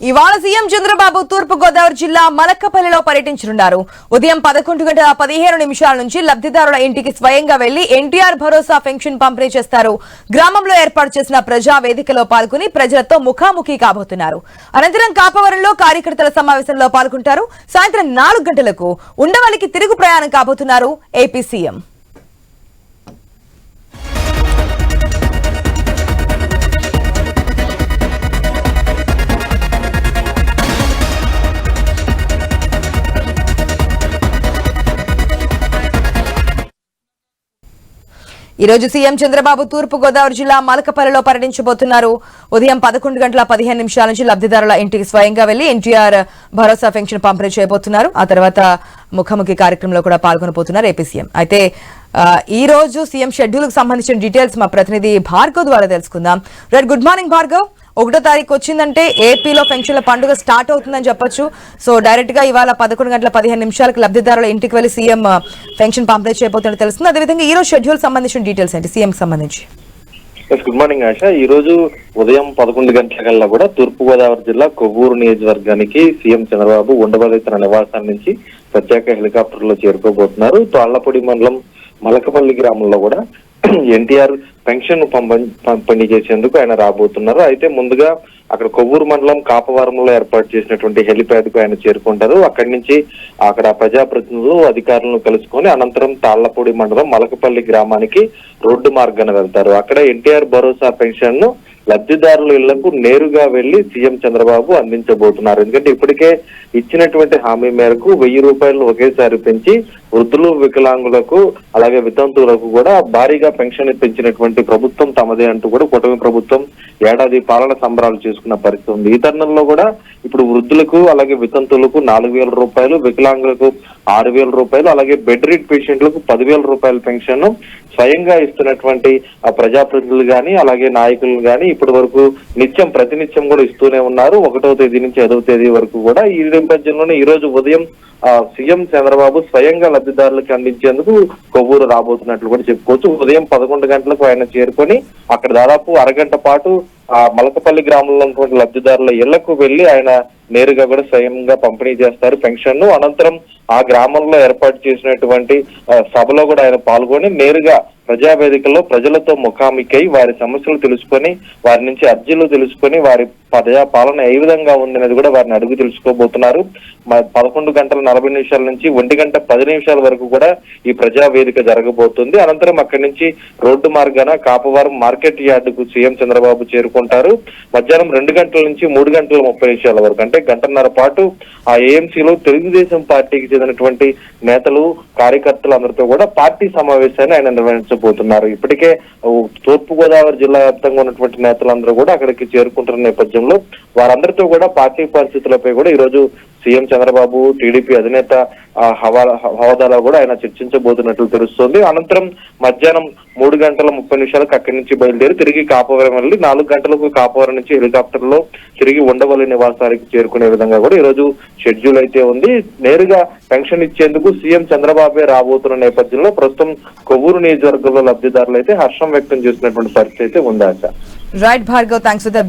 ఇవాళ సీఎం చంద్రబాబు తూర్పు గోదావరి జిల్లా మలక్కపల్లిలో పర్యటించనున్నారు. ఉదయం 11:15 నుంచి లబ్ధిదారుల ఇంటికి స్వయంగా వెళ్లి ఎన్టీఆర్ భరోసా పెన్షన్ పంపిణీ చేస్తారు. గ్రామంలో ఏర్పాటు చేసిన ప్రజా వేదికలో పాల్గొని ప్రజలతో ముఖాముఖి కాబోతున్నారు. అనంతరం కాపవరంలో కార్యకర్తల సమావేశంలో పాల్గొంటారు. సాయంత్రం 4 గంటలకు ఉండవల్లికి తిరుగు ప్రయాణం కాబోతున్నారు ఏపీ సీఎం. ఈ రోజు సీఎం చంద్రబాబు తూర్పు గోదావరి జిల్లా మలకపల్లిలో పర్యటించబోతున్నారు. ఉదయం 11:15 నుంచి లబ్ధిదారుల ఇంటికి స్వయంగా వెళ్లి ఎన్టీఆర్ భరోసా పెన్షన్ పంపిణీ చేయబోతున్నారు. ఆ తర్వాత ముఖాముఖి కార్యక్రమంలో కూడా పాల్గొనబోతున్నారు ఏపీ సీఎం. అయితే ఈ రోజు సీఎం షెడ్యూల్ కు సంబంధించిన డీటెయిల్స్ మా ప్రతినిధి భార్గవ్ ద్వారా తెలుసుకుందాం. Right, good morning Bhargav. 1వ తారీఖు వచ్చిందంటే ఏపీలో పెన్షన్ల పండుగ స్టార్ట్ అవుతుందని చెప్పొచ్చు. సో డైరెక్ట్ గా ఇవాళ 11:15 లబ్ధిదారుల ఇంటికి వెళ్లి సీఎం పెన్షన్ పంపిణీ చేయబోతున్నట్టు తెలుస్తుంది. అదేవిధంగా ఈ రోజు షెడ్యూల్ సంబంధించిన డీటెయిల్స్ ఏంటి సీఎం సంబంధించి? గుడ్ మార్నింగ్ ఆశ. ఈ రోజు ఉదయం 11 గంటల కూడా తూర్పు గోదావరి జిల్లా కొవ్వూరు నియోజకవర్గానికి సీఎం చంద్రబాబు ఉండవల్లి తన నివాసాల నుంచి ప్రత్యేక హెలికాప్టర్ లో చేరుకోబోతున్నారు. తాళ్లపూడి మండలం మలకపల్లి గ్రామంలో కూడా ఎన్టీఆర్ పెన్షన్ పంపిణీ చేసేందుకు ఆయన రాబోతున్నారు. అయితే ముందుగా అక్కడ కొవ్వూరు మండలం కాపవరంలో ఏర్పాటు చేసినటువంటి హెలిప్యాడ్ కు ఆయన చేరుకుంటారు. అక్కడి నుంచి అక్కడ ప్రజాప్రతినిధులు అధికారులను కలుసుకొని అనంతరం తాళ్లపూడి మండలం మలకపల్లి గ్రామానికి రోడ్డు మార్గాన వెళ్తారు. అక్కడ ఎన్టీఆర్ భరోసా పెన్షన్ ను లబ్ధిదారుల ఇళ్లకు నేరుగా వెళ్లి సీఎం చంద్రబాబు అందించబోతున్నారు. ఎందుకంటే ఇప్పటికే ఇచ్చినటువంటి హామీ మేరకు 1000 రూపాయలు ఒకేసారి పెంచి వృద్ధులు, వికలాంగులకు అలాగే వితంతువులకు కూడా భారీగా పెన్షన్ పెంచినటువంటి ప్రభుత్వం తమదే అంటూ కూడా కూటమి ప్రభుత్వం ఏడాది పాలన సంబరాలు చేసుకున్న పరిస్థితి ఉంది. ఈ తరుణంలో కూడా ఇప్పుడు వృద్ధులకు అలాగే వితంతువులకు 4000 రూపాయలు, వికలాంగులకు 6000 రూపాయలు, అలాగే బెడ్ రీడ్ పేషెంట్లకు 10,000 రూపాయల పెన్షన్ స్వయంగా ఇస్తున్నటువంటి ఆ ప్రజాప్రతినిధులు గాని అలాగే నాయకులు గాని ఇప్పటి వరకు ప్రతినిత్యం కూడా ఇస్తూనే ఉన్నారు. 1వ తేదీ నుంచి 5వ తేదీ వరకు కూడా. ఈ నేపథ్యంలోనే ఈ రోజు ఉదయం సీఎం చంద్రబాబు స్వయంగా లబ్ధిదారులకు అందించేందుకు కొవ్వూరు రాబోతున్నట్లు కూడా చెప్పుకోవచ్చు. ఉదయం 11 గంటలకు ఆయన చేరుకొని అక్కడ దాదాపు అరగంట పాటు మలకపల్లి గ్రామంలో ఉన్నటువంటి లబ్ధిదారుల ఇళ్లకు వెళ్లి ఆయన నేరుగా కూడా స్వయంగా పంపిణీ చేస్తారు పెన్షన్ ను. అనంతరం ఆ గ్రామంలో ఏర్పాటు చేసినటువంటి సభలో కూడా ఆయన పాల్గొని నేరుగా ప్రజావేదికల్లో ప్రజలతో ముఖాముఖి వారి సమస్యలు తెలుసుకొని వారి నుంచి అర్జీలు తెలుసుకొని వారి ప్రజా పాలన ఏ విధంగా ఉందనేది కూడా వారిని అడుగు తెలుసుకోబోతున్నారు. 11:40 నుంచి 1:10 వరకు కూడా ఈ ప్రజావేదిక జరగబోతుంది. అనంతరం అక్కడి నుంచి రోడ్డు మార్గాన కాపవరం మార్కెట్ యార్డుకు సీఎం చంద్రబాబు చేరుకుంటారు. మధ్యాహ్నం 2 గంటల నుంచి 3:30 వరకు అంటే గంటన్నర పాటు ఆ ఏఎంసీలో తెలుగుదేశం పార్టీకి చెందినటువంటి నేతలు, కార్యకర్తలు అందరితో కూడా పార్టీ సమావేశాన్ని ఆయన నిర్వహించబోతున్నారు. ఇప్పటికే తూర్పు గోదావరి జిల్లా వ్యాప్తంగా ఉన్నటువంటి నేతలందరూ కూడా అక్కడికి చేరుకుంటున్న నేపథ్యంలో వారందరితో కూడా పార్టీ పరిస్థితులపై కూడా ఈ రోజు సీఎం చంద్రబాబు టీడీపీ అధినేత హోదాలో కూడా ఆయన చర్చించబోతున్నట్లు తెలుస్తోంది. అనంతరం మధ్యాహ్నం 3:30 అక్కడి నుంచి బయలుదేరి తిరిగి కాపవరం వెళ్ళి 4 గంటలకు కాపవరం నుంచి హెలికాప్టర్ లో తిరిగి ఉండవల్లి నివాసానికి చేరుకునే విధంగా కూడా ఈ రోజు షెడ్యూల్ అయితే ఉంది. నేరుగా పెన్షన్ ఇచ్చేందుకు సీఎం చంద్రబాబే రాబోతున్న నేపథ్యంలో ప్రస్తుతం కొవ్వూరు నియోజకవర్గంలో లబ్ధిదారులు అయితే హర్షం వ్యక్తం చేసినటువంటి పరిస్థితి అయితే ఉంది. Right Bhargav, thanks for the